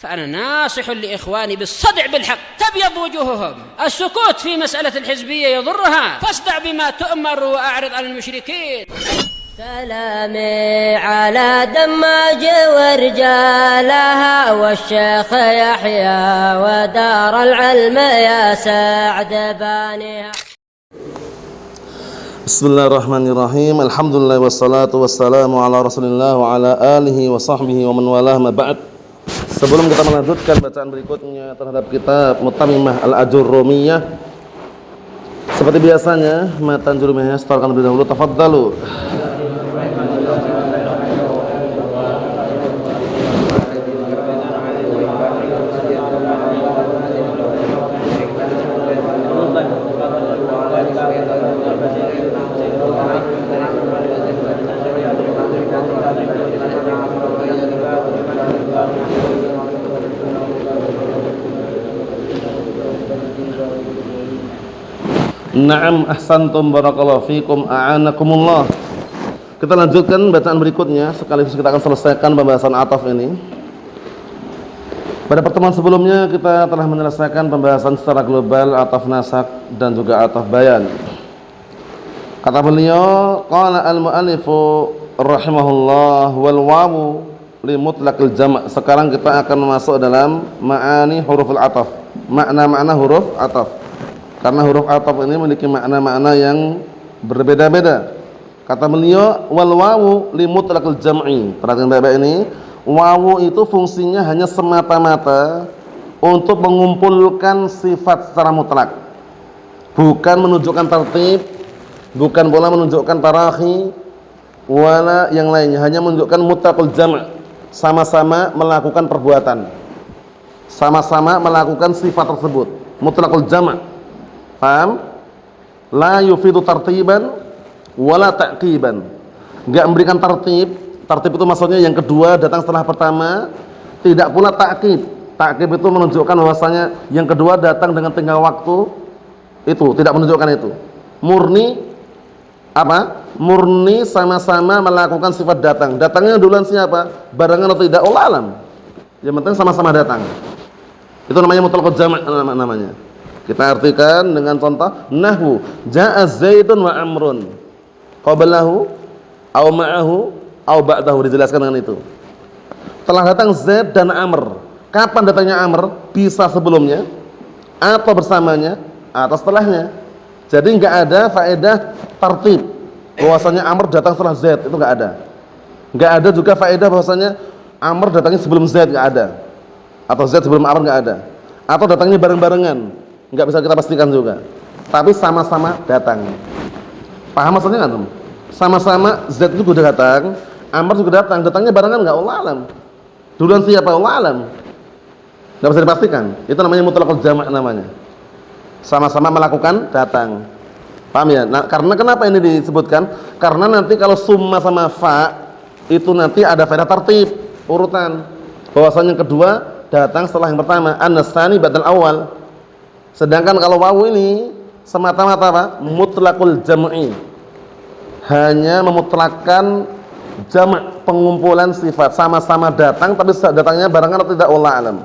فأنا ناصح لإخواني بالصدع بالحق تبيض وجوههم. السكوت في مسألة الحزبية يضرها، فاصدع بما تؤمر وأعرض عن المشركين. سلامي على دماج ورجالها والشيخ يحيى ودار العلم يا سعد بانيها. Bismillahirrahmanirrahim. Alhamdulillah wassalatu wassalamu ala Rasulillah wa ala alihi wa sahbihi wa man walah ma ba'd. Sebelum kita melanjutkan bacaan berikutnya terhadap kitab Mutammimah Al-Ajurrumiyah, seperti biasanya matan jurumiyahnya setelahkan lebih dahulu. Tafadhalu. Na'am ahsantum barakallahu fikum a'anakumullah. Kita lanjutkan bacaan berikutnya sekaligus kita akan selesaikan pembahasan ataf ini. Pada pertemuan sebelumnya kita telah menyelesaikan pembahasan secara global ataf nasak dan juga ataf bayan. Kata beliau, qala al-mu'allifu rahimahullah wal wawu li mutlaqil jam'. Sekarang kita akan masuk dalam ma'ani huruful ataf. Makna-makna huruf ataf. Karena huruf ataf ini memiliki makna-makna yang berbeda-beda. Kata beliau, wal wawu li mutlaqil jam'i. Perhatikan baik-baik ini. Wawu itu fungsinya hanya semata-mata untuk mengumpulkan sifat secara mutlak. Bukan menunjukkan tertib, bukan pula menunjukkan tarahi, wala yang lainnya. Hanya menunjukkan mutlaqul jam'. Sama-sama melakukan perbuatan. Sama-sama melakukan sifat tersebut. Mutlaqul jam'. Paham? La yufidu tartiban wala ta'qiban. Enggak memberikan tertib. Tertib itu maksudnya yang kedua datang setelah pertama, tidak pula ta'qib. Ta'qib itu menunjukkan bahwasanya yang kedua datang dengan tinggal waktu. Itu tidak menunjukkan itu. Murni apa? Murni sama-sama melakukan sifat datang. Datangnya duluan siapa? Barengan atau tidak? Allah alam. Yang penting sama-sama datang. Itu namanya mutlaqul jam' namanya. Kita artikan dengan contoh nahwu jaa Zaidun wa Amrun qablahu aw ma'ahu aw ba'dahu, dijelaskan dengan itu. Telah datang Zaid dan Amr. Kapan datangnya Amr? Bisa sebelumnya atau bersamanya atau setelahnya. Jadi enggak ada faedah tertib bahwasanya Amr datang setelah Zaid, itu enggak ada. Enggak ada juga faedah bahwasanya Amr datangnya sebelum Zaid, enggak ada. Atau Zaid sebelum Amr, enggak ada. Atau datangnya bareng-barengan. Enggak bisa kita pastikan juga. Tapi sama-sama datang. Paham maksudnya kan? Sama-sama Z itu sudah datang, Amr juga datang. Datangnya barengan enggak? Allah alam. Duluan siapa? Allah alam. Enggak bisa dipastikan. Itu namanya mutlaqul jam' namanya. Sama-sama melakukan datang. Paham ya? Nah, karena kenapa ini disebutkan? Karena nanti kalau summa sama fa itu nanti ada faedah tertib, urutan. Bahwasanya yang kedua datang setelah yang pertama. An-nasani ba'dal awal. Sedangkan kalau wawu ini semata-mata apa? Mutlaqul jam'i. Hanya memutlakkan jam', pengumpulan sifat, sama-sama datang tapi datangnya barengan atau tidak, wallahu alam.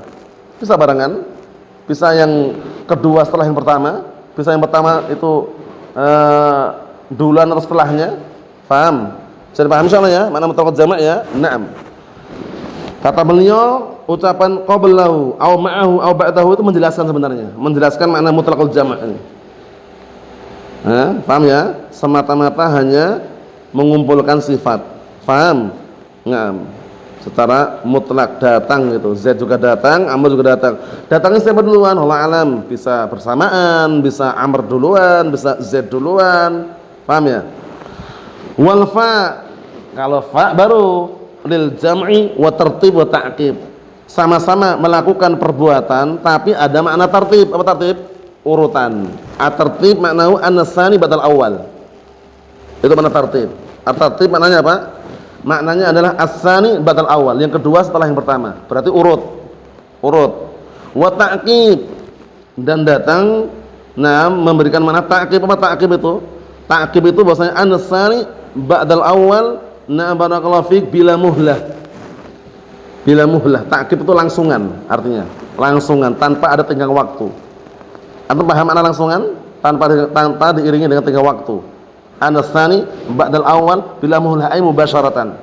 Bisa barengan, bisa yang kedua setelah yang pertama, bisa yang pertama itu duluan atau setelahnya. Paham? Bisa dipahami insyaallah ya, mana mutlaqul jam' ya? Naam. Kata beliau, ucapan qablahu aw ma'ahu aw ba'dahu itu menjelaskan sebenarnya, menjelaskan makna mutlaqul jam' ini. Paham ya? Semata-mata hanya mengumpulkan sifat. Paham? Ngam. Secara mutlak datang gitu. Z juga datang, Amr juga datang. Datangnya siapa duluan? Allah alam. Bisa bersamaan, bisa Amr duluan, bisa Z duluan. Paham ya? Wal fa, kalau fa baru lil jam'i wa tertib wa ta'qib. Sama-sama melakukan perbuatan tapi ada makna tertib. Apa tertib? Urutan. At-tertib maknahu an-nasani badal awal. Itu makna tertib. At-tertib maknanya apa? Maknanya adalah as-sani badal awal, yang kedua setelah yang pertama. Berarti urut. Wa ta'qib, dan datang memberikan makna ta'qib. Apa ta'qib itu? Ta'qib itu bahwasanya an-nasani badal awal. Barakallahu fiik bila muhlah. bila muhlah. Ta'kid itu langsungan artinya. Langsungan tanpa ada tenggang waktu. Antum paham makna langsungan? Tanpa diiringi dengan tenggang waktu. An-tsani ba'dal awal bila muhlah ay mubasyaratan.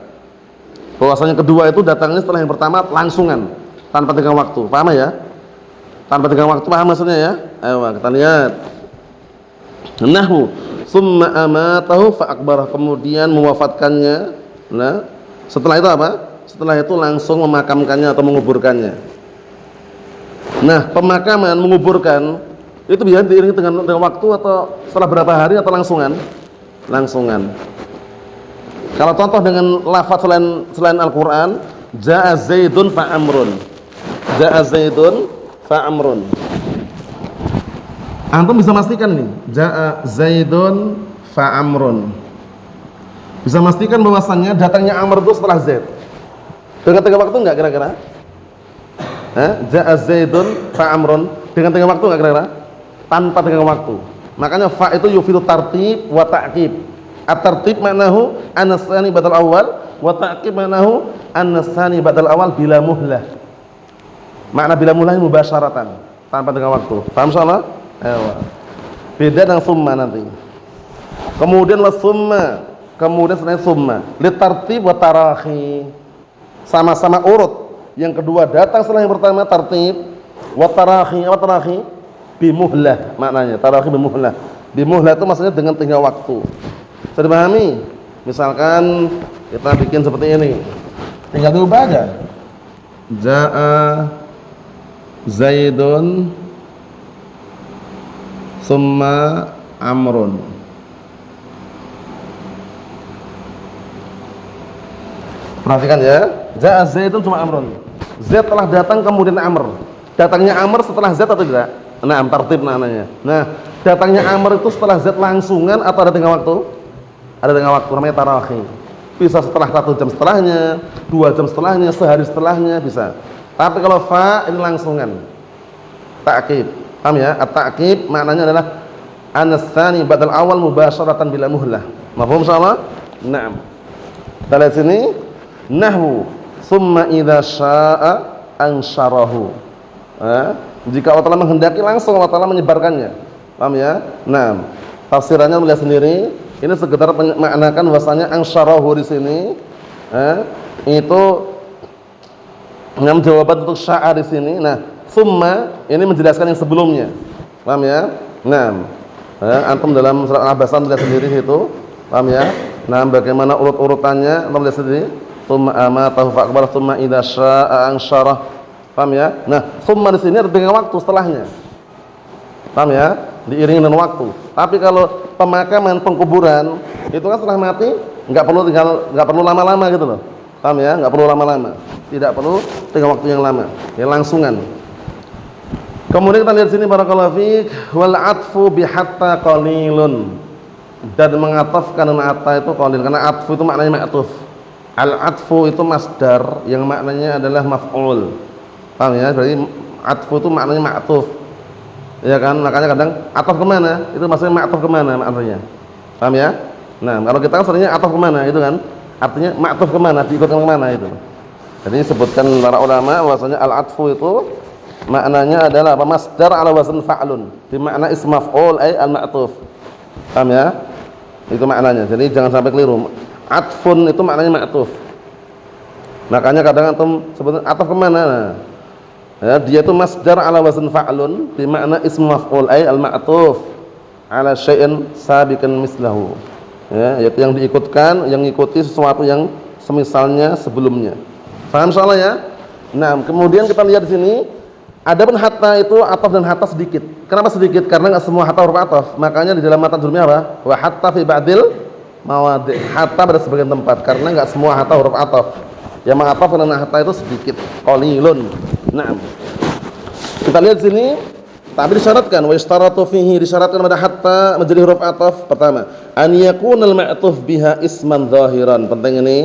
Bahwasanya kedua itu datangnya setelah yang pertama langsungan tanpa tenggang waktu. Paham ya? Tanpa tenggang waktu, paham maksudnya ya? Ayo kita lihat. Nahwu summa amatahu fa akbarah, kemudian mewafatkannya. Nah, setelah itu apa? Setelah itu langsung memakamkannya atau menguburkannya. Nah, pemakaman, menguburkan itu biasanya diiringi dengan waktu atau setelah berapa hari atau langsungan? Langsungan. Kalau contoh dengan lafaz selain Al-Qur'an, jaa Zaidun fa amrun. Jaa Zaidun fa amrun. Antum bisa pastikan nih, jaa Zaidun fa amrun. Bisa pastikan bahwasannya datangnya Amr itu setelah Zaid. Dengan tenggang waktu enggak kira-kira? Jaa Zaidun fa amrun. Dengan tenggang waktu enggak kira-kira? Tanpa tenggang waktu. Makanya fa itu yufidu tartib wa ta'qib. At-tartib maknahu an-tsani badal awal wa ta'qib maknahu an-tsani badal awal bila muhlah. Makna bila muhlah mubasyaratan, tanpa tenggang waktu. Paham insyaallah? Ayo. Beda dengan summa nanti. Kemudian wa summa, kemudian setelah summa, li tartib wa tarahi. Sama-sama urut. Yang kedua datang setelah yang pertama tartib wa tarahi. Apa tarahi? Bimuhlah maknanya. Tarahi bimuhlah. Bimuhlah itu maksudnya dengan tenggang waktu. Sudah dipahami? Misalkan kita bikin seperti ini. Tinggal diubah aja. Jaa Zaidun summa amrun. Perhatikan ya. Jaa Zaidun summa amrun. Zaid telah datang kemudian Amr. Datangnya Amr setelah Zaid atau tidak? Nah, tartib namanya. Nah, datangnya Amr itu setelah Zaid langsungan atau ada tenggang waktu? Ada tenggang waktu, namanya tarahi. Bisa setelah 1 jam setelahnya, 2 jam setelahnya, sehari setelahnya bisa. Tapi kalau fa ini langsungan. Ta'qib. Paham ya? At-ta'qib maknanya adalah an-tsani badal awal mubasyaratan bila muhlah. Mafhum insyaallah? Naam. Kita lihat sini. Nahwu summa idza syaa'a ansyarahu. Jika Allah Ta'ala menghendaki langsung Allah Ta'ala menyebarkannya. Paham ya? Naam. Tafsirannya melihat sendiri. Ini sekedar memaknakan bahwasanya ansyarahu di sini itu jawaban untuk sya'a di sini. Nah, summa ini menjelaskan yang sebelumnya. Paham ya? Naam. Antum dalam surat Al-Ahzab lihat sendiri itu. Paham ya? Nah, bagaimana urut-urutannya antum lihat sendiri. Summa amatahu fa akbar summa idza syaa'a ansyarah. Paham ya? Nah, summa di sini ada dengan waktu setelahnya. Paham ya? Diiringi dengan waktu. Tapi kalau pemakaman, pengkuburan itu kan setelah mati enggak perlu lama-lama gitu loh. Paham ya? Enggak perlu lama-lama. Tidak perlu tengah waktu yang lama. Ya langsungan. Kemudian kita lihat sini barakallahu fiik wal atfu bi hatta qalilun. Dan mengatafkan dengan atta itu qalil karena atfu itu maknanya ma'tuf. Al atfu itu masdar yang maknanya adalah maf'ul. Paham ya? Berarti atfu itu maknanya ma'tuf. Ya kan? Makanya kadang ataf kemana? Itu maksudnya ma'tuf kemana maknanya. Paham ya? Nah, kalau kita kan seringnya ataf kemana itu kan? Artinya ma'tuf kemana? Diikutkan kemana itu. Jadi disebutkan para ulama bahwasanya al-atfu itu maknanya adalah apa? Masdar ala wazn fa'lun. Di makna ism maf'ul ay al-ma'tuf. Paham ya? Itu maknanya. Jadi jangan sampai keliru. Atfun itu maknanya ma'tuf. Makanya kadang antum sebutkan ataf kemana? Nah, ya, dia itu masdar ala wazn fa'lun bi makna ism maf'ul ay al-ma'tuf ala syai'in sabiqan mislahu. Ya, yaitu yang diikutkan, yang mengikuti sesuatu yang semisalnya sebelumnya. Paham insyaallah ya? Nah, kemudian kita lihat di sini adapun hatta itu ataf dan hatta sedikit. Kenapa sedikit? Karena enggak semua hatta huruf ataf. Makanya di dalam matan jurumiyah apa? Wa hatta fi ba'dil mawadhi'. Hatta pada sebagian tempat karena enggak semua hatta huruf ataf. Yang mengataf karena hatta itu sedikit, qalilun. Naam. Kita lihat sini, tapi disyaratkan wa istaratu fihi, disyaratkan pada hatta menjadi huruf ataf. Pertama, an yakunal ma'tuf biha isman zahiran. Penting ini.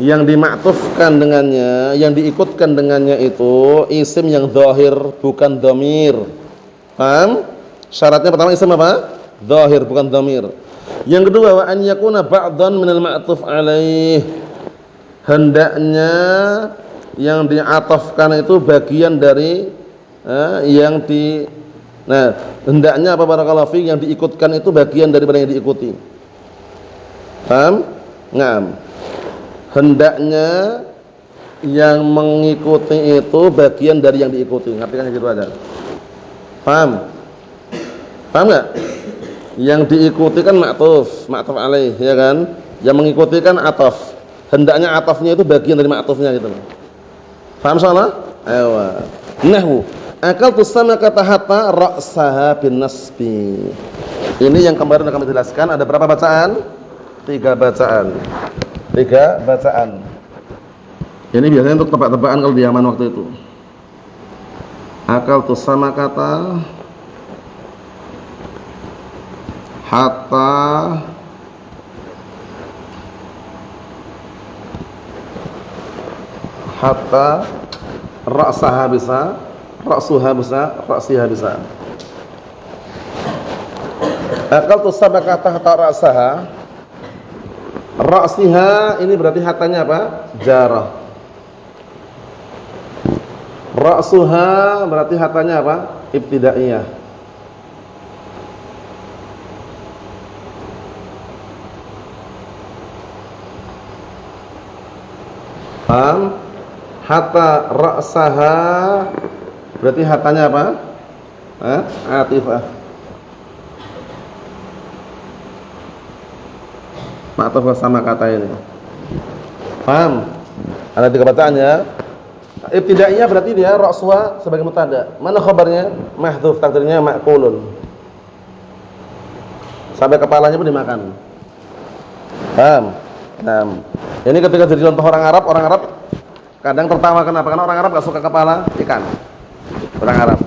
Yang dimaktufkan dengannya, yang diikutkan dengannya itu isim yang zahir, bukan dhamir. Paham? Syaratnya pertama isim apa? Zahir, bukan dhamir. Yang kedua, wa an yakuna ba'dhan minal ma'tuf alaih. Hendaknya yang diatofkan itu bagian dari yang di hendaknya apa barakallahu fi yang diikutkan itu bagian daripada yang diikuti. Paham? Ngam. Hendaknya yang mengikuti itu bagian dari yang diikuti. Ngartikan gitu aja. Paham? Paham enggak? Yang diikuti kan ma'tuf alaih, ya kan? Yang mengikuti kan ataf. Hendaknya atafnya itu bagian dari ma'tufnya gitu. Paham soalnya? Ayo. Nahwu. Akaltu samaka tahta ra'saha bin nasbi. Ini yang kemarin kami jelaskan, ada berapa bacaan? 3 bacaan. 3 bacaan. Ini biasanya untuk tebak-tebakan kalau di Yaman waktu itu. Akaltu samakata hatta ra'saha bisa, ra'suha bisa, ra'siha bisa. Akaltu sabakata hatta ra'saha. Ra'siha ini berarti hatanya apa? Jarah. Ra'suha berarti hatanya apa? Ibtidaiyah. Paham? Hatta ra'saha berarti hatanya apa? Atifah. Ma'tuf sama kata ini. Paham? Ada 3 bacaan ya. Ibtidaiyah berarti dia ra'suha sebagai mubtada. Mana khabarnya? Mahdhuf, takdirnya ma'qulun. Sampai kepalanya pun dimakan. Paham? Nah, ini ketika jadi contoh orang Arab kadang tertawa kenapa? Karena orang Arab enggak suka kepala ikan. Orang Arab.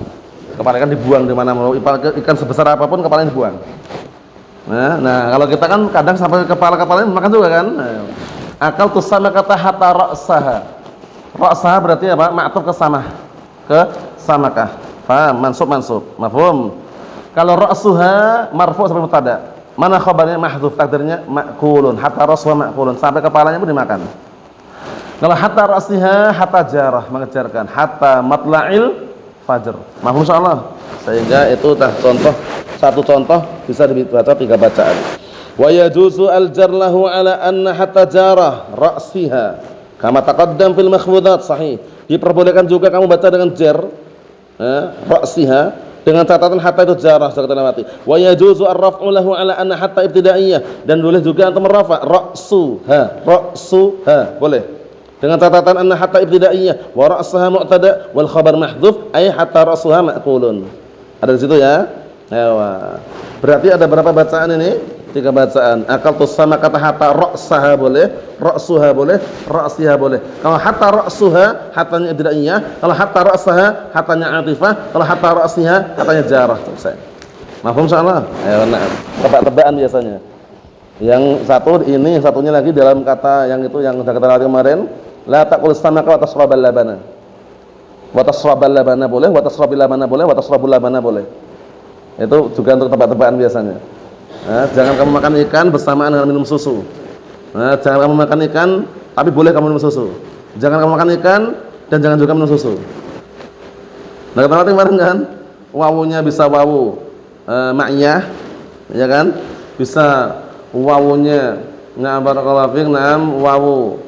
Kepala ikan dibuang di mana mau. Ikan sebesar apapun kepalanya dibuang. Nah, kalau kita kan kadang sampai kepala-kepalanya makan juga kan. Akal tusama kata hatta ra'saha. Ra'saha berarti apa? Ma'tuf ke samakah. Paham? Mansub. Mafhum? Kalau ra'suha marfu' sampai mubtada. Mana khabarnya? Mahdhuf, takdirnya ma'kulun. Hatta ra'suha ma'kulun. Sampai kepalanya pun dimakan. Kalau hatta ra'siha hatta jarah, mengejarkan. Hatta matla'il fajr. Mafhum insyaallah. Sehingga itu satu contoh bisa dibaca 3 bacaan. Wa yajuzu al-jar lahu ala anna hatta jarah ra'siha kama taqaddam fil makhfudat sahih. Diperbolehkan juga kamu baca dengan jar ra'siha dengan catatan hatta itu jarah sudah kita lewati. Wa yajuzu ar-raf'u lahu ala anna hatta ibtidaiyah, dan boleh juga antum merafa ra'suha boleh. Dengan catatan anna hatta ibtidaiyah wa ra'saha mu'tada wal khabar mahdhuf ay hatta ra'suha ma'qulun. Ada di situ ya. Ewa. Berarti ada berapa bacaan ini? 3 bacaan. Akaltu sama kata hatta ra'saha boleh, ra'suha boleh, ra'siha boleh. Kalau hatta ra'suha hatanya ibtidaiyah, kalau hatta ra'saha hatanya atifah, kalau hatta ra'siha hatanya jarah. Selesai. Mafhum insyaallah? Nah, tebak-tebakan biasanya. Yang satu ini, satunya lagi dalam kata yang itu yang sudah kita lihat kemarin. La taqul samaka wa tasrabal labana. Wa tasrabal labana boleh, wa tasrabil labana boleh, wa tasrabul labana boleh. Itu juga untuk tebak-tebakan biasanya. Jangan kamu makan ikan bersamaan dengan minum susu. Jangan kamu makan ikan tapi boleh kamu minum susu. Jangan kamu makan ikan dan jangan juga minum susu. Nah, kita lihat kemarin kan, wawunya bisa wawu ma'iyah, ya kan? Bisa wawunya barakallahu fiik, wawu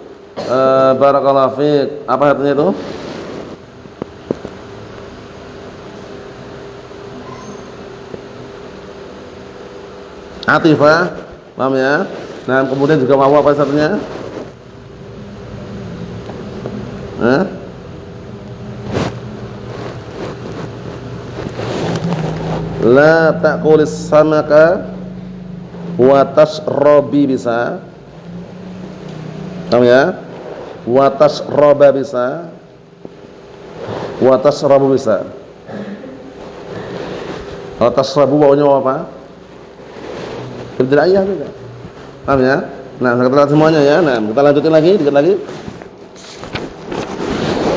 barakallahu fiik, apa artinya itu? Atifah, paham ya? Nah, kemudian juga wawu apa satunya? La ta'kulis samaka wa tashrabi bisa. Paham ya? Wa tashraba bisa. Wa tashrabu bisa. Kalau tashrabu wawunya apa? Ibtidaiyah juga. Paham ya? Nah, kita lihat semuanya ya. Nah, kita lanjutin lagi, dikit lagi.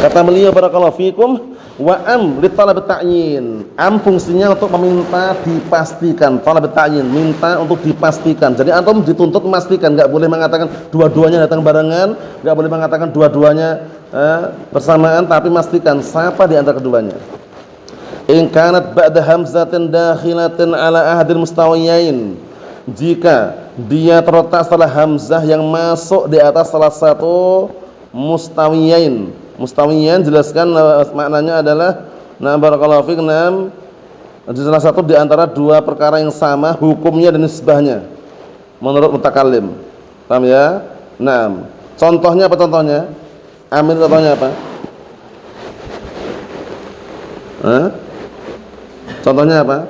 Kata beliau barakallahu fikum, wa am li talab ta'yin. Am fungsinya untuk meminta dipastikan, talab ta'yin, minta untuk dipastikan. Jadi antum dituntut memastikan, enggak boleh mengatakan dua-duanya datang barengan, enggak boleh mengatakan dua-duanya bersamaan, tapi pastikan siapa di antara keduanya. In kanat ba'da hamzatin dakhilatin ala ahadil mustawiyain, jika dia terletak setelah hamzah yang masuk di atas salah satu mustawiyain. Mustawiyain jelaskan maknanya adalah barakallahu fiik, salah satu di antara dua perkara yang sama hukumnya dan nisbahnya menurut mutakallim. Paham ya? Contohnya apa contohnya? Amil contohnya apa? Contohnya apa?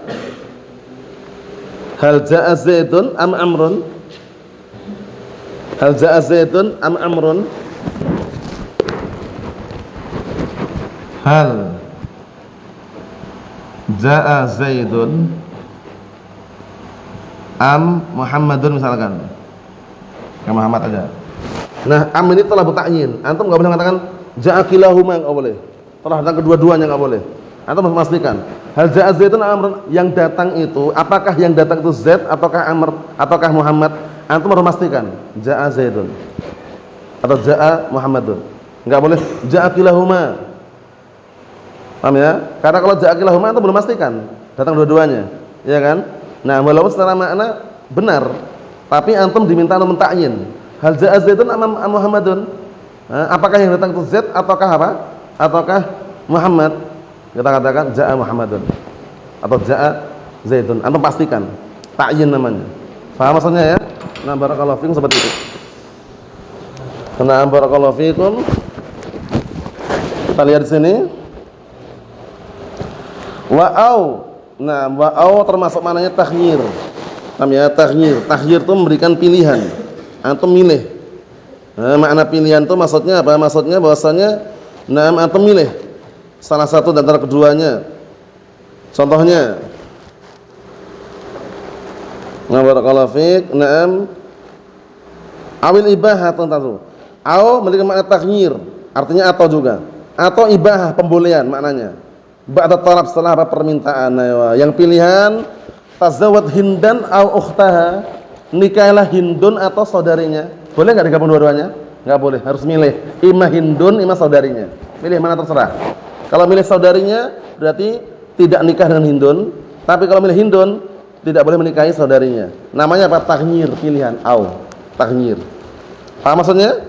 Hal ja'a Zaidun am Amrun? Hal ja'a Zaidun am Amrun? Hal ja'a Zaidun am Muhammadun misalkan. Kayak Muhammad aja. Nah, am ini telah bertakyin. Antum enggak boleh mengatakan ja'a kilahuma, enggak boleh. Telah datang kedua-duanya enggak boleh. Antum harus memastikan hal ja'a Zaidun am Amrun, yang datang itu apakah yang datang itu Zaid ataukah Amr ataukah Muhammad? Antum harus memastikan ja'a Zaidun atau ja'a Muhammadun. Enggak boleh ja'a kilahuma. Paham ya? Karena kalau ja'a kilahuma antum belum memastikan datang dua-duanya, ya kan? Nah, walaupun secara makna benar, tapi antum diminta untuk mentakyin. Hal ja'a Zaidun am Muhammadun? Apakah yang datang itu Zaid ataukah apa? Ataukah Muhammad? Kita katakan ja'a Muhammadun atau ja'a Zaidun. Antum pastikan, takyin namanya. Paham maksudnya ya? Nah, barakallahu fiikum seperti itu. Nah, barakallahu fiikum. Kita lihat di sini. Wa'au. Nah, wa'au termasuk maknanya takhyir. Paham ya? Takhyir. Takhyir itu memberikan pilihan. Antum milih. Makna pilihan itu maksudnya apa? Maksudnya bahwasanya antum milih salah satu di antara keduanya. Contohnya, barakallahu fiik, awil ibahah tentu. Au memiliki makna takhyir, artinya atau juga. Atau ibahah, pembolehan maknanya. Ba'da talab, setelah apa permintaan. Yang pilihan tazawwad Hindan au ukhtaha, nikahlah Hindun atau saudarinya. Boleh enggak digabung dua-duanya? Enggak boleh, harus milih imma Hindun, imma saudarinya. Pilih mana terserah. Kalau milih saudarinya berarti tidak nikah dengan Hindun, tapi kalau milih Hindun tidak boleh menikahi saudarinya. Namanya apa? Takhyir, pilihan. Au, takhyir. Paham maksudnya?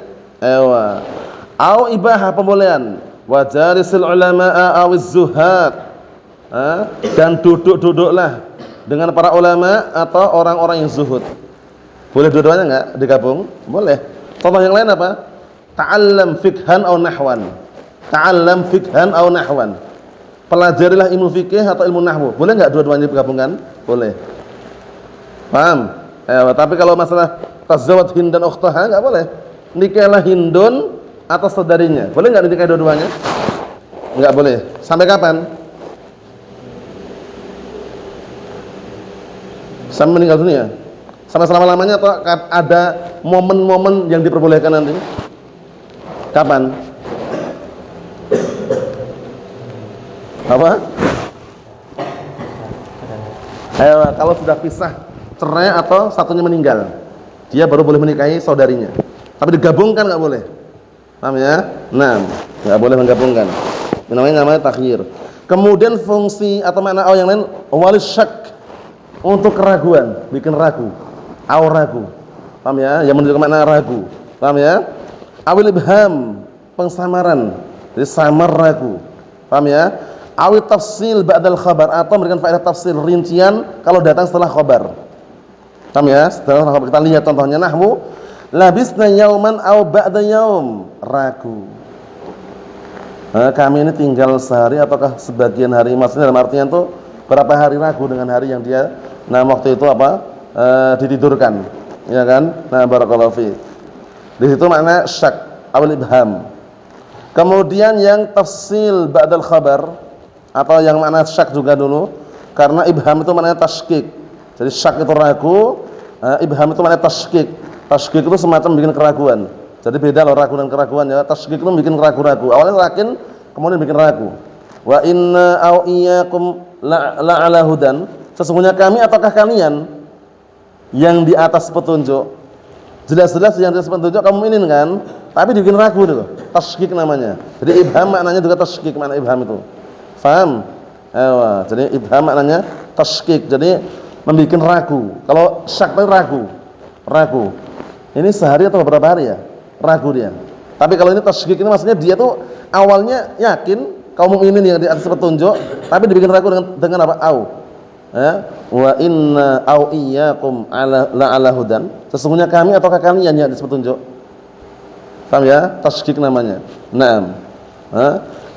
Au ibahah, pembolehan. Wa jalisul ulama'a awiz zuhad, dan duduk-duduklah dengan para ulama atau orang-orang yang zuhud. Boleh dua-duanya enggak digabung? Boleh. Contoh yang lain apa? Ta'allam fiqhan aw nahwan. Ta'allam fiqhan aw nahwan. Pelajarilah ilmu fikih atau ilmu nahwu. Boleh enggak dua-duanya digabungkan? Boleh. Paham? Tapi kalau masalah tazawwad Hindan ukhtaha enggak boleh. Nikahlah Hindun atau saudarinya. Boleh enggak dinikahi dua-duanya? Enggak boleh. Sampai kapan? Sampai meninggal dunia? Sampai selama-lamanya atau ada momen-momen yang diperbolehkan nanti? Kapan? Apa? Kalau sudah pisah, cerai atau satunya meninggal, dia baru boleh menikahi saudarinya. Tapi digabungkan enggak boleh. Paham ya? Nah, enggak boleh menggabungkan. Namanya takhyir. Kemudian fungsi atau makna yang lain, walis syak, untuk keraguan, bikin ragu. Au ragu. Paham ya? Yang menunjukkan makna ragu. Paham ya? Awil ibham, pengsamaran. Jadi samar ragu. Paham ya? Awil tafsil ba'dal khabar, atau memberikan faedah tafsir, rincian kalau datang setelah khabar. Paham ya? Setelah khabar, kita lihat contohnya nahwu labisna yauman au ba'da yaum, ragu. Kami ini tinggal sehari ataukah sebagian hari, maksudnya dalam artian itu berapa hari ragu dengan hari yang dia waktu itu ditidurkan, ya kan? Nah, barakallahu fi. Di situ makna syak awal ibham. Kemudian yang tafsil ba'dal khabar, atau yang makna syak juga dulu, karena ibham itu maknanya tashkik. Jadi syak itu ragu, ibham itu maknanya tashkik. Tashkik itu semacam bikin keraguan. Jadi beda loh ragu dan keraguan ya. Tashkik itu bikin ragu-ragu. Awalnya yakin, kemudian bikin ragu. Wa inna au iyyakum la'ala hudan. Sesungguhnya kami ataukah kalian yang di atas petunjuk. Jelas-jelas yang jelas petunjuk kamu mukminin kan, tapi dibikin ragu itu, tasykik namanya. Jadi ibham maknanya juga tasykik, makna ibham itu. Paham? Jadi ibham maknanya tasykik. Jadi membikin ragu. Kalau syak itu ragu. Ini sehari atau beberapa hari ya? Ragu dia. Tapi kalau ini tasykik ini maksudnya dia tuh awalnya yakin kaum mukminin yang di atas petunjuk, tapi dibikin ragu dengan apa? Ya, wa inna au iyyakum ala hudan. Sesungguhnya kami ataukah kalian yang di atas petunjuk. Paham ya? Tasykik namanya. Naam.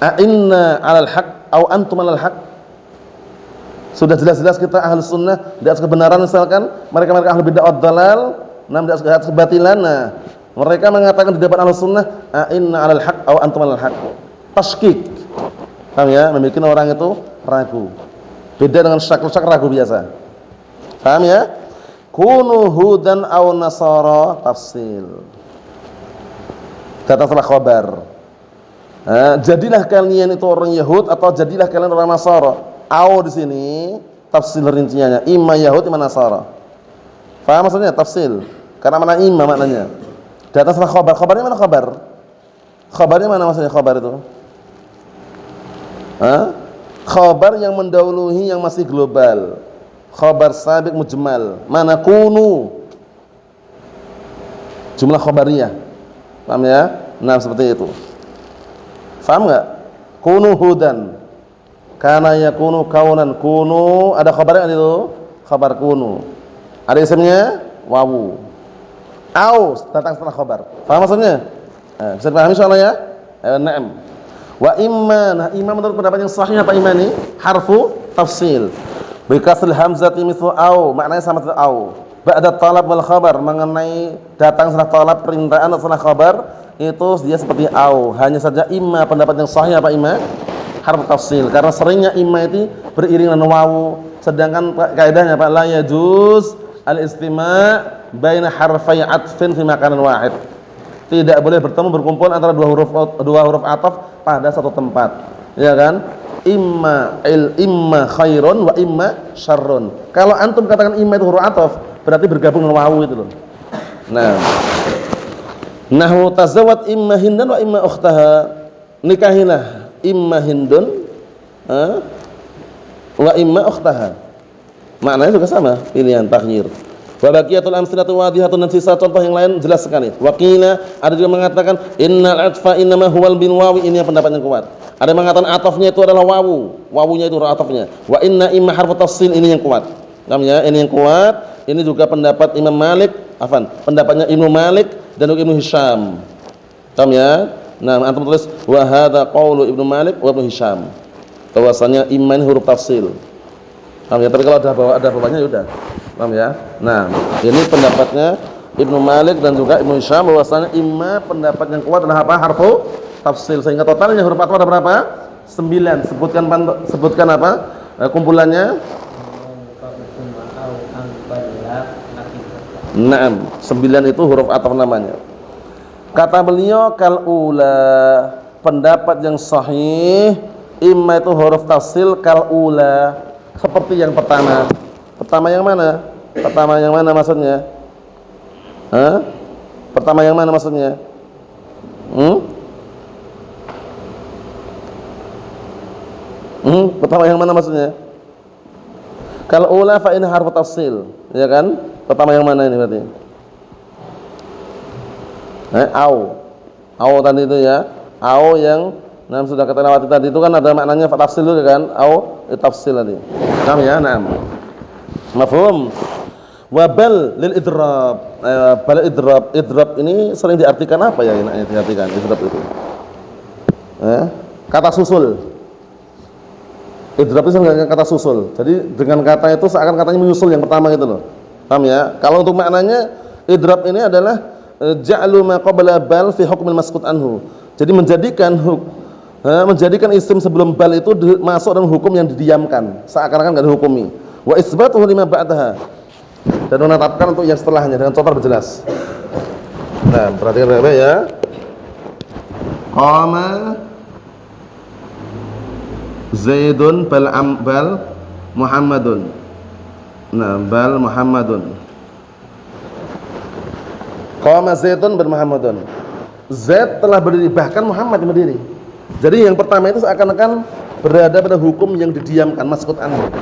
A inna 'alal haq au antum 'alal haq. Sudah jelas-jelas kita ahlus sunnah di atas kebenaran, misalkan mereka-mereka ahli bid'ah wad-dhalal, di atas kebatilan. Nah, mereka mengatakan di depan ahlus sunnah, a inna 'alal haq au antum 'alal haq. Tasykik. Paham ya? Membikin orang itu ragu. Beda dengan syak ragu biasa. Paham ya? Kunu hudan aw nasara tafsil. Datang setelah khabar. Jadilah kalian itu orang Yahud atau jadilah kalian orang Nasara. Aw di sini tafsil rinciannya, imma Yahud imma Nasara. Paham maksudnya tafsil? Karena mana imma maknanya. Datang setelah khabar. Khabarnya mana khabar? Khabarnya mana maksudnya khabar itu? Khabar yang mendahului yang masih global. Khabar sabiq mujmal. Mana kunu? Jumlah khabariyah. Paham ya? Nah, seperti itu. Paham enggak? Kunu hudan. Kana yakunu kaunan. Kunu ada khabarnya itu? Khabar kunu. Ada isimnya? Wawu. Au datang setelah khabar. Paham maksudnya? Bisa dipahami insyaallah ya? Na'am. Wa imma, nah imma menurut pendapat yang sahih apa imma ini? Harfu tafsil. Bi kasril hamzati mithlu au, maknanya sama seperti au. Ba'da talab wal khabar, mengenai datang setelah talab perintaan atau setelah khabar, itu dia seperti au. Hanya saja imma pendapat yang sahih apa imma? Harfu tafsil. Karena seringnya imma itu beriring dengan wawu, sedangkan kaidahnya apa? La yajuz al-istima' baina harfai 'atfin fi makanin wahid. Tidak boleh berkumpul antara dua huruf ataf pada satu tempat, ya kan? Imma khairun wa imma syarrun. Kalau antum katakan imma itu huruf ataf, berarti bergabung dengan wawu itu loh. Nah, nahwu tazawwad imma hindan wa imma ukhtaha. Nikahilah imma hindun wa imma ukhtaha. Maknanya juga sama, pilihan takhyir. Wa baqiyatul amsilatu wadihatun, dan sisa contoh yang lain jelas sekali. Waqila ada juga mengatakan innal atfa innama huwal bin wawi, ini yang pendapat yang kuat. Ada yang mengatakan atafnya itu adalah wawu, wawunya itu atafnya. Wa inna imma harfu tafsil, ini yang kuat. Namanya ini yang kuat. Ini juga pendapat Imam Malik, pendapatnya Ibnu Malik dan juga Ibnu Hisham. Paham ya? Nah, antum tulis wa hadza qaulu Ibnu Malik wa Ibnu Hisham. Bahwasanya imma ini huruf tafsil. Paham ya? Tapi kalau ada bawahnya ya udah. Paham ya? Nah, ini pendapatnya Ibnu Malik dan juga Ibnu Hisham, bahwasanya imma pendapat yang kuat adalah apa? Harfu tafsil. Sehingga totalnya huruf ataf ada berapa? 9. Sebutkan apa? Kumpulannya? Naam, 9 itu huruf ataf namanya. Kata beliau kal ula, pendapat yang sahih imma itu huruf tafsil kal ula, seperti yang pertama. Pertama yang mana? Pertama yang mana maksudnya? Pertama yang mana maksudnya? Pertama yang mana maksudnya? Kalau ula fa in harfu tafsil, ya kan? Pertama yang mana ini berarti? Au tadi itu ya. Au yang sudah kita lewati tadi itu kan ada maknanya fa tafsil juga kan? Au tafsil tadi. Paham ya? Naam. Mafhum. Wa bal lil idrab. Bal idrab ini sering diartikan apa ya enaknya diartikan idrab itu? Kata susul. Idrab itu dengan kata susul. Jadi dengan kata itu seakan katanya menyusul yang pertama gitu loh. Paham ya? Kalau untuk maknanya idrab ini adalah ja'lu ma qabla bal fi hukmil maskut anhu. Jadi menjadikan isim sebelum bal itu masuk dalam hukum yang didiamkan, seakan-akan enggak dihukumi. Wa isbatuhu lima ba'daha, dan menetapkan untuk yang setelahnya dengan contoh berjelas. Nah, perhatikan baik-baik ya. Qama Zaidun bal Muhammadun. Nah, bal Muhammadun. Qama Zaidun bin Muhammadun. Zaid telah berdiri, bahkan Muhammad yang berdiri. Jadi yang pertama itu seakan-akan berada pada hukum yang didiamkan, maskut anhu.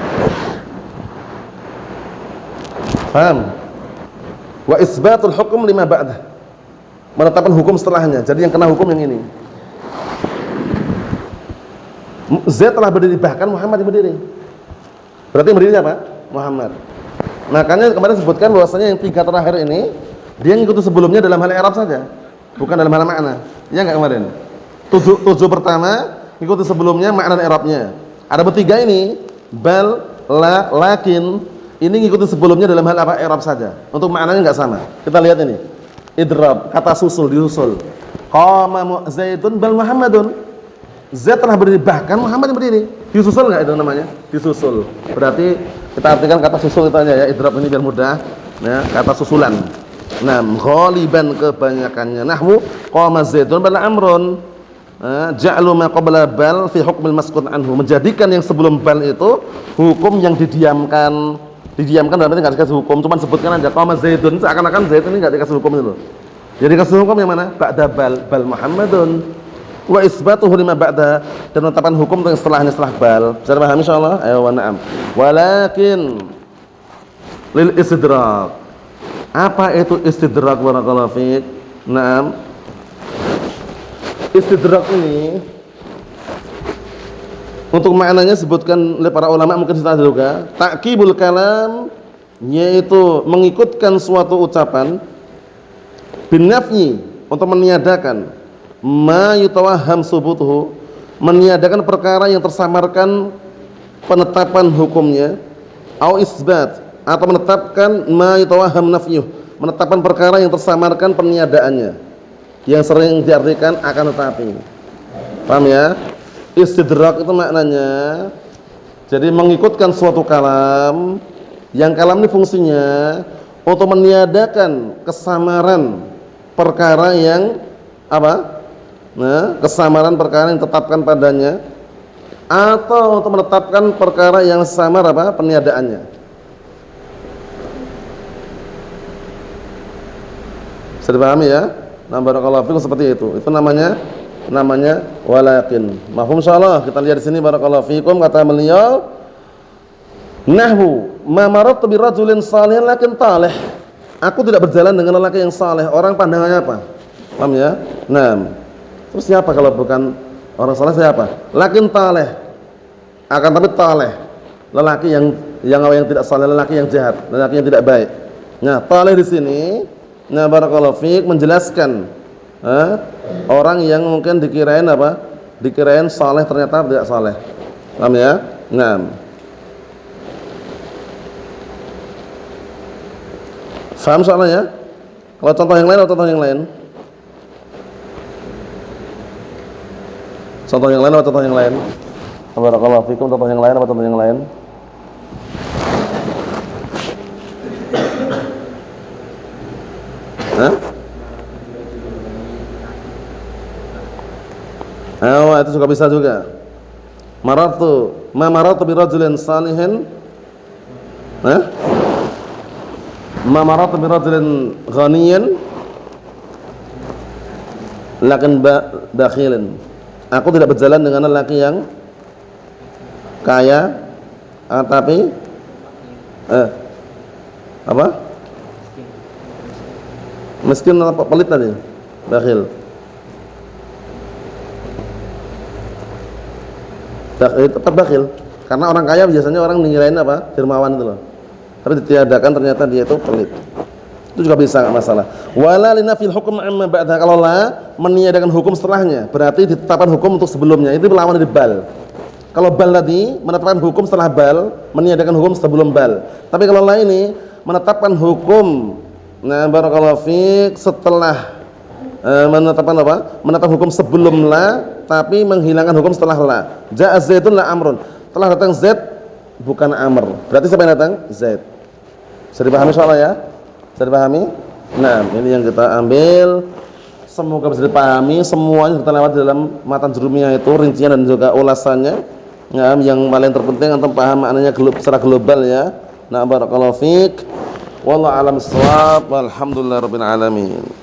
Paham? Wa isbatul hukum lima ba'dah. Menetapkan hukum setelahnya. Jadi yang kena hukum yang ini. Zaid telah berdiri, bahkan Muhammad yang berdiri. Berarti yang berdiri apa? Muhammad. Makanya kemarin sebutkan bahwasanya yang tiga terakhir ini dia ngikuti sebelumnya dalam hal i'rab saja, bukan dalam hal makna. Ya enggak kemarin? Tujuh pertama ngikuti sebelumnya makna dan i'rabnya. Ada bertiga ini bal, la, lakin ini ngikuti sebelumnya dalam hal apa? I'rab saja. Untuk maknanya enggak sama. Kita lihat ini. Idrab, kata susul, disusul. Qama Zaidun bal Muhammadun. Zaid telah berdiri, bahkan Muhammad yang berdiri. Disusul enggak itu namanya? Disusul. Berarti kita artikan kata susul itu aja ya. Idrab ini biar mudah. Ya, kata susulan. Nah, ghaliban kebanyakannya nahwu qama Zaidun bal Amrun. Ja'lu ma qabla bal fi hukmil maskut anhu, menjadikan yang sebelum bal itu hukum yang didiamkan. Didiamkan berarti enggak dikasih hukum, cuma sebutkan aja qama Zaidun, seakan-akan Zaid ini enggak dikasih hukum itu loh. Jadi dikasih hukum yang mana? Ba'da bal Muhammadun wa isbatuhu lima ba'da, dan menetapkan hukum yang setelahnya setelah bal. Bisa dipahami insyaallah? Ayo wa na'am. Walakin lil istidrak. Apa itu istidrak barakallahu fiik? Naam. Istidrak ini untuk maknanya sebutkan oleh para ulama mungkin sudah juga. Ta'qibul kalam, yaitu mengikutkan suatu ucapan binafyi, untuk meniadakan ma yutawahham subutuhu, meniadakan perkara yang tersamarkan penetapan hukumnya, au isbat, atau menetapkan ma yutawahham nafyuh, menetapkan perkara yang tersamarkan peniadaannya, yang sering diartikan akan tetapi. Paham ya? Istidrak itu maknanya jadi mengikutkan suatu kalam, yang kalam ini fungsinya untuk meniadakan kesamaran perkara yang apa? Nah, kesamaran perkara yang ditetapkan padanya, atau untuk menetapkan perkara yang samar apa? Peniadaannya. Bisa dipahami ya? Nah, barakallahu fikum seperti itu. Itu namanya walakin. Mafhum insyaallah. Kita lihat di sini barakallahu fikum, kata beliau, nahwu ma marartu bi rajulin salihin lakin talih. Aku tidak berjalan dengan lelaki yang saleh, orang pandangannya apa? Paham ya? Nah, terus siapa kalau bukan orang saleh, siapa? Lakin talih. Akan tapi talih. Lelaki yang tidak saleh, lelaki yang jahat, lelaki yang tidak baik. Nah, talih di sini, nah barakallahu fiik, menjelaskan orang yang mungkin dikirain apa? Dikirain saleh ternyata tidak saleh. Paham ya? Nah. Faham soalnya ya? Kalau contoh yang lain atau contoh yang lain? Contoh yang lain atau contoh yang lain? Barakallahu fikum, contoh yang lain atau contoh yang lain? Hah? Itu juga bisa juga. Ma marartu bi rajulin salihin. Ma marartu bi rajulin ghaniyin lakin bakhilin. Aku tidak berjalan dengan lelaki yang kaya tapi apa? Miskin atau pelit tadi? Bakhil. Tetap bakhil, karena orang kaya biasanya orang ninggalin apa? Dermawan itu loh. Tapi ditiadakan ternyata dia itu pelit. Itu juga bisa, enggak masalah. Wala linafil hukm amma ba'da, kalau la meniadakan hukum setelahnya, berarti ditetapkan hukum untuk sebelumnya. Itu berlawan dari bal. Kalau bal tadi menetapkan hukum setelah bal, meniadakan hukum sebelum bal. Tapi kalau la ini menetapkan hukum, nah barakallahu fiik, setelah menetapkan apa? Menetapkan hukum sebelum la, tapi menghilangkan hukum setelah la. Ja'a Zaidun la Amrun. Telah datang Zaid, bukan Amr. Berarti siapa yang datang? Zaid. Bisa dipahami insyaallah ya? Bisa dipahami? Nah, ini yang kita ambil. Semoga bisa dipahami. Semuanya kita lewat dalam matan jurumiyah itu, rincian dan juga ulasannya. Nah, yang paling terpenting antum paham maknanya secara global ya. Nah, barakallahu fiik. Wallahu a'lam bissawab. Walhamdulillahirabbil alamin.